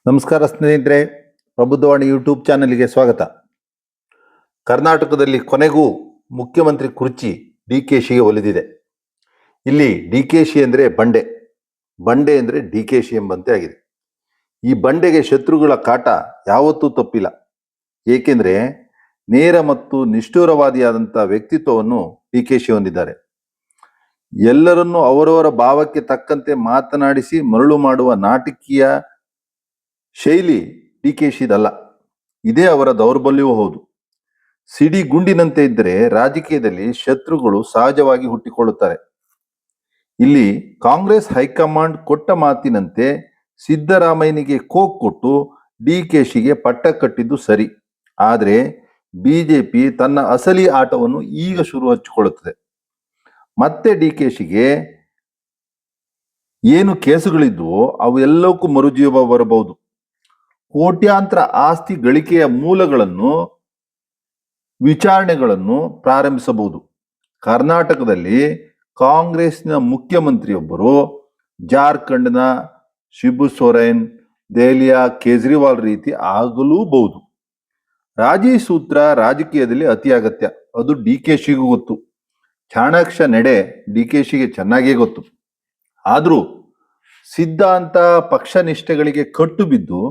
ನಮಸ್ಕಾರ ಸ್ನೇಹಿತರೆ, ಪ್ರಬುದ್ಧವಾಣಿ ಯೂಟ್ಯೂಬ್ ಚಾನಲ್ಗೆ ಸ್ವಾಗತ. ಕರ್ನಾಟಕದಲ್ಲಿ ಕೊನೆಗೂ ಮುಖ್ಯಮಂತ್ರಿ ಕುರ್ಚಿ ಡಿ.ಕೆ.ಶಿಗೆ ಒಲಿದಿದೆ. ಇಲ್ಲಿ ಡಿ.ಕೆ.ಶಿ ಅಂದರೆ ಬಂಡೆ, ಬಂಡೆ ಅಂದರೆ ಡಿ.ಕೆ.ಶಿ ಎಂಬಂತೆ ಆಗಿದೆ. ಈ ಬಂಡೆಗೆ ಶತ್ರುಗಳ ಕಾಟ ಯಾವತ್ತೂ ತಪ್ಪಿಲ್ಲ. ಏಕೆಂದರೆ ನೇರ ಮತ್ತು ನಿಷ್ಠುರವಾದಿಯಾದಂಥ ವ್ಯಕ್ತಿತ್ವವನ್ನು ಡಿ.ಕೆ.ಶಿ ಹೊಂದಿದ್ದಾರೆ. ಎಲ್ಲರನ್ನೂ ಅವರವರ ಭಾವಕ್ಕೆ ತಕ್ಕಂತೆ ಮಾತನಾಡಿಸಿ ಮರಳು ಮಾಡುವ ನಾಟಕೀಯ ಶೈಲಿ ಡಿ.ಕೆ.ಶಿದಲ್ಲ. ಇದೇ ಅವರ ದೌರ್ಬಲ್ಯವೂ ಹೌದು. ಸಿಡಿ ಗುಂಡಿನಂತೆ ಇದ್ದರೆ ರಾಜಕೀಯದಲ್ಲಿ ಶತ್ರುಗಳು ಸಹಜವಾಗಿ ಹುಟ್ಟಿಕೊಳ್ಳುತ್ತಾರೆ. ಇಲ್ಲಿ ಕಾಂಗ್ರೆಸ್ ಹೈಕಮಾಂಡ್ ಕೊಟ್ಟ ಮಾತಿನಂತೆ ಸಿದ್ದರಾಮಯ್ಯನಿಗೆ ಕೋಕ್ ಕೊಟ್ಟು ಡಿ.ಕೆ.ಶಿಗೆ ಪಟ್ಟ ಕಟ್ಟಿದ್ದು ಸರಿ. ಆದರೆ ಬಿಜೆಪಿ ತನ್ನ ಅಸಲಿ ಆಟವನ್ನು ಈಗ ಶುರು ಹಚ್ಚಿಕೊಳ್ಳುತ್ತದೆ. ಮತ್ತೆ ಡಿ.ಕೆ.ಶಿಗೆ ಏನು ಕೇಸುಗಳಿದ್ವೋ ಅವು ಎಲ್ಲಕ್ಕೂ ಮರುಜೀವ ಬರಬಹುದು. ಕೋಟ್ಯಾಂತರ ಆಸ್ತಿ ಗಳಿಕೆಯ ಮೂಲಗಳನ್ನು ವಿಚಾರಣೆಗಳನ್ನು ಪ್ರಾರಂಭಿಸಬಹುದು. ಕರ್ನಾಟಕದಲ್ಲಿ ಕಾಂಗ್ರೆಸ್ನ ಮುಖ್ಯಮಂತ್ರಿಯೊಬ್ಬರು ಜಾರ್ಖಂಡ್ನ ಶಿಬು ಸೊರೇನ್, ದೆಹಲಿಯ ಕೇಜ್ರಿವಾಲ್ ರೀತಿ ಆಗಲೂಬಹುದು. ರಾಜಿ ಸೂತ್ರ ರಾಜಕೀಯದಲ್ಲಿ ಅತಿ ಅಗತ್ಯ. ಅದು ಡಿ.ಕೆ.ಶಿಗೂ ಗೊತ್ತು. ಚಾಣಾಕ್ಷ ನಡೆ ಡಿ.ಕೆ.ಶಿಗೆ ಚೆನ್ನಾಗೇ ಗೊತ್ತು. ಆದರೂ ಸಿದ್ಧಾಂತ ಪಕ್ಷ ನಿಷ್ಠೆಗಳಿಗೆ ಕಟ್ಟು ಬಿದ್ದು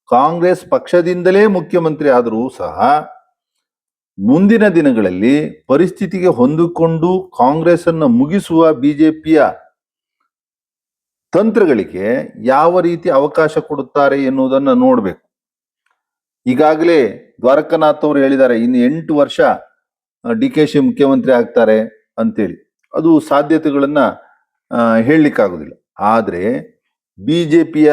ಕಾಂಗ್ರೆಸ್ ಪಕ್ಷದಿಂದಲೇ ಮುಖ್ಯಮಂತ್ರಿ ಆದರೂ ಸಹ ಮುಂದಿನ ದಿನಗಳಲ್ಲಿ ಪರಿಸ್ಥಿತಿಗೆ ಹೊಂದಿಕೊಂಡು ಕಾಂಗ್ರೆಸ್ ಅನ್ನು ಮುಗಿಸುವ ಬಿಜೆಪಿಯ ತಂತ್ರಗಳಿಗೆ ಯಾವ ರೀತಿ ಅವಕಾಶ ಕೊಡುತ್ತಾರೆ ಎನ್ನುವುದನ್ನು ನೋಡಬೇಕು. ಈಗಾಗಲೇ ದ್ವಾರಕನಾಥ್ ಅವರು ಹೇಳಿದ್ದಾರೆ, ಇನ್ನು 8 ವರ್ಷ ಡಿ.ಕೆ.ಶಿ ಮುಖ್ಯಮಂತ್ರಿ ಆಗ್ತಾರೆ ಅಂತೇಳಿ. ಅದು ಸಾಧ್ಯತೆಗಳನ್ನ ಹೇಳಲಿಕ್ಕಾಗೋದಿಲ್ಲ. ಆದರೆ ಬಿಜೆಪಿಯ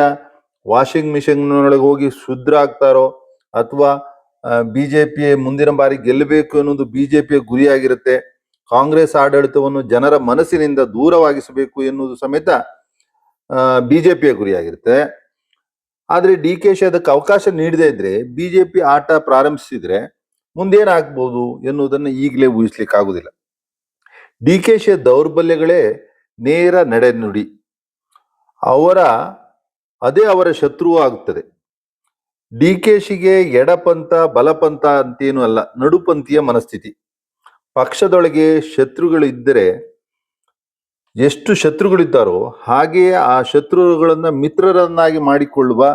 ವಾಷಿಂಗ್ ಮಿಷಿನ್ನೊಳಗೆ ಹೋಗಿ ಶುದ್ಧ ಆಗ್ತಾರೋ ಅಥವಾ ಬಿಜೆಪಿ ಮುಂದಿನ ಬಾರಿ ಗೆಲ್ಲಬೇಕು ಎನ್ನುವುದು ಬಿಜೆಪಿಯ ಗುರಿಯಾಗಿರುತ್ತೆ. ಕಾಂಗ್ರೆಸ್ ಆಡಳಿತವನ್ನು ಜನರ ಮನಸ್ಸಿನಿಂದ ದೂರವಾಗಿಸಬೇಕು ಎನ್ನುವುದು ಸಮೇತ ಬಿಜೆಪಿಯ ಗುರಿಯಾಗಿರುತ್ತೆ. ಆದರೆ ಡಿ.ಕೆ.ಶಿ ಅದಕ್ಕೆ ಅವಕಾಶ ನೀಡದೇ ಇದ್ರೆ, ಬಿಜೆಪಿ ಆಟ ಪ್ರಾರಂಭಿಸಿದ್ರೆ ಮುಂದೇನಾಗ್ಬೋದು ಎನ್ನುವುದನ್ನು ಈಗಲೇ ಊಹಿಸ್ಲಿಕ್ಕೆ ಆಗುದಿಲ್ಲ. ಡಿ.ಕೆ.ಶಿಯ ದೌರ್ಬಲ್ಯಗಳೇ ನೇರ ನಡೆನುಡಿ. ಅದೇ ಅವರ ಶತ್ರುವು ಆಗುತ್ತದೆ. ಡಿ.ಕೆ.ಶಿಗೆ ಎಡಪಂಥ ಬಲಪಂಥ ಅಂತೇನು ಅಲ್ಲ, ನಡುಪಂಥೀಯ ಮನಸ್ಥಿತಿ. ಪಕ್ಷದೊಳಗೆ ಶತ್ರುಗಳಿದ್ದರೆ ಎಷ್ಟು ಶತ್ರುಗಳಿದ್ದಾರೋ ಹಾಗೆಯೇ ಆ ಶತ್ರುಗಳನ್ನ ಮಿತ್ರರನ್ನಾಗಿ ಮಾಡಿಕೊಳ್ಳುವ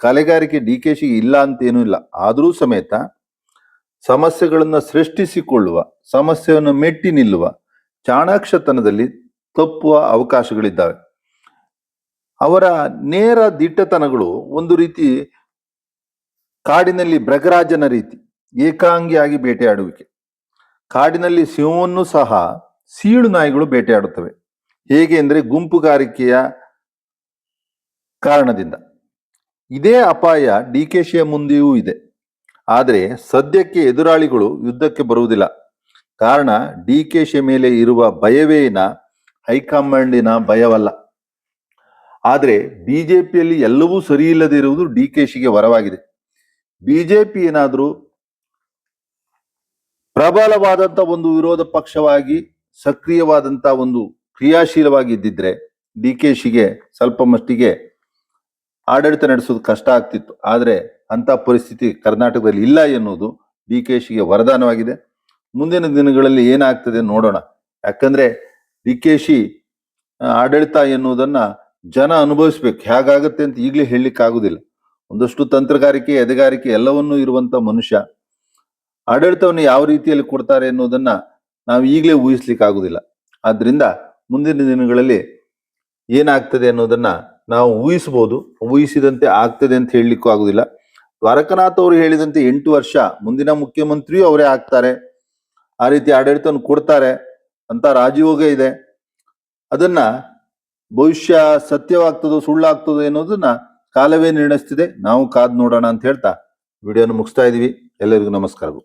ಕಲೆಗಾರಿಕೆ ಡಿ.ಕೆ.ಶಿಗೆ ಇಲ್ಲ ಅಂತೇನೂ ಇಲ್ಲ. ಆದರೂ ಸಮೇತ ಸಮಸ್ಯೆಗಳನ್ನ ಸೃಷ್ಟಿಸಿಕೊಳ್ಳುವ, ಸಮಸ್ಯೆಯನ್ನು ಮೆಟ್ಟಿ ನಿಲ್ಲುವ ಚಾಣಾಕ್ಷತನದಲ್ಲಿ ತಪ್ಪುವ ಅವಕಾಶಗಳಿದ್ದಾವೆ. ಅವರ ನೇರ ದಿಟ್ಟತನಗಳು ಒಂದು ರೀತಿ ಕಾಡಿನಲ್ಲಿ ಮೃಗರಾಜನ ರೀತಿ ಏಕಾಂಗಿಯಾಗಿ ಬೇಟೆಯಾಡುವಿಕೆ. ಕಾಡಿನಲ್ಲಿ ಸಿಂಹವನ್ನು ಸಹ ಸೀಳು ನಾಯಿಗಳು ಬೇಟೆಯಾಡುತ್ತವೆ. ಹೇಗೆ ಅಂದರೆ ಗುಂಪುಗಾರಿಕೆಯ ಕಾರಣದಿಂದ. ಇದೇ ಅಪಾಯ ಡಿ.ಕೆ.ಶಿಯ ಮುಂದೆಯೂ ಇದೆ. ಆದರೆ ಸದ್ಯಕ್ಕೆ ಎದುರಾಳಿಗಳು ಯುದ್ಧಕ್ಕೆ ಬರುವುದಿಲ್ಲ. ಕಾರಣ ಡಿ.ಕೆ.ಶಿಯ ಮೇಲೆ ಇರುವ ಭಯವೇನ ಹೈಕಮಾಂಡಿನ ಭಯವಲ್ಲ. ಆದರೆ ಬಿಜೆಪಿಯಲ್ಲಿ ಎಲ್ಲವೂ ಸರಿ ಇಲ್ಲದೆ ಇರುವುದು ಡಿ.ಕೆ.ಶಿಗೆ ವರವಾಗಿದೆ. ಬಿಜೆಪಿ ಏನಾದರೂ ಪ್ರಬಲವಾದಂಥ ಒಂದು ವಿರೋಧ ಪಕ್ಷವಾಗಿ ಸಕ್ರಿಯವಾದಂಥ ಒಂದು ಕ್ರಿಯಾಶೀಲವಾಗಿ ಇದ್ದಿದ್ರೆ ಡಿ.ಕೆ.ಶಿಗೆ ಸ್ವಲ್ಪ ಮಟ್ಟಿಗೆ ಆಡಳಿತ ನಡೆಸೋದು ಕಷ್ಟ ಆಗ್ತಿತ್ತು. ಆದರೆ ಅಂಥ ಪರಿಸ್ಥಿತಿ ಕರ್ನಾಟಕದಲ್ಲಿ ಇಲ್ಲ ಎನ್ನುವುದು ಡಿ.ಕೆ.ಶಿಗೆ ವರದಾನವಾಗಿದೆ. ಮುಂದಿನ ದಿನಗಳಲ್ಲಿ ಏನಾಗ್ತದೆ ನೋಡೋಣ. ಯಾಕಂದ್ರೆ ಡಿ.ಕೆ.ಶಿ ಆಡಳಿತ ಎನ್ನುವುದನ್ನ ಜನ ಅನುಭವಿಸ್ಬೇಕು. ಹೇಗಾಗುತ್ತೆ ಅಂತ ಈಗಲೇ ಹೇಳಲಿಕ್ಕೆ ಆಗುದಿಲ್ಲ. ಒಂದಷ್ಟು ತಂತ್ರಗಾರಿಕೆ, ಎದೆಗಾರಿಕೆ ಎಲ್ಲವನ್ನೂ ಇರುವಂತ ಮನುಷ್ಯ ಆಡಳಿತವನ್ನು ಯಾವ ರೀತಿಯಲ್ಲಿ ಕೊಡ್ತಾರೆ ಎನ್ನುವುದನ್ನ ನಾವು ಈಗಲೇ ಊಹಿಸ್ಲಿಕ್ಕೆ ಆಗುದಿಲ್ಲ. ಆದ್ರಿಂದ ಮುಂದಿನ ದಿನಗಳಲ್ಲಿ ಏನಾಗ್ತದೆ ಅನ್ನೋದನ್ನ ನಾವು ಊಹಿಸಬಹುದು. ಊಹಿಸಿದಂತೆ ಆಗ್ತದೆ ಅಂತ ಹೇಳಲಿಕ್ಕೂ ಆಗುದಿಲ್ಲ. ದ್ವಾರಕನಾಥ್ ಅವರು ಹೇಳಿದಂತೆ 8 ವರ್ಷ ಮುಂದಿನ ಮುಖ್ಯಮಂತ್ರಿಯೂ ಅವರೇ ಆಗ್ತಾರೆ, ಆ ರೀತಿ ಆಡಳಿತವನ್ನು ಕೊಡ್ತಾರೆ ಅಂತ ರಾಜಯೋಗ ಇದೆ. ಅದನ್ನ ಭವಿಷ್ಯ ಸತ್ಯವಾಗ್ತದೋ ಸುಳ್ಳಾಗ್ತದೋ ಅನ್ನೋದನ್ನ ಕಾಲವೇ ನಿರ್ಣಯಿಸ್ತಿದೆ. ನಾವು ಕಾದ್ ನೋಡೋಣ ಅಂತ ಹೇಳ್ತಾ ವಿಡಿಯೋನ ಮುಗಿಸ್ತಾ ಇದೀವಿ. ಎಲ್ಲರಿಗೂ ನಮಸ್ಕಾರಗಳು.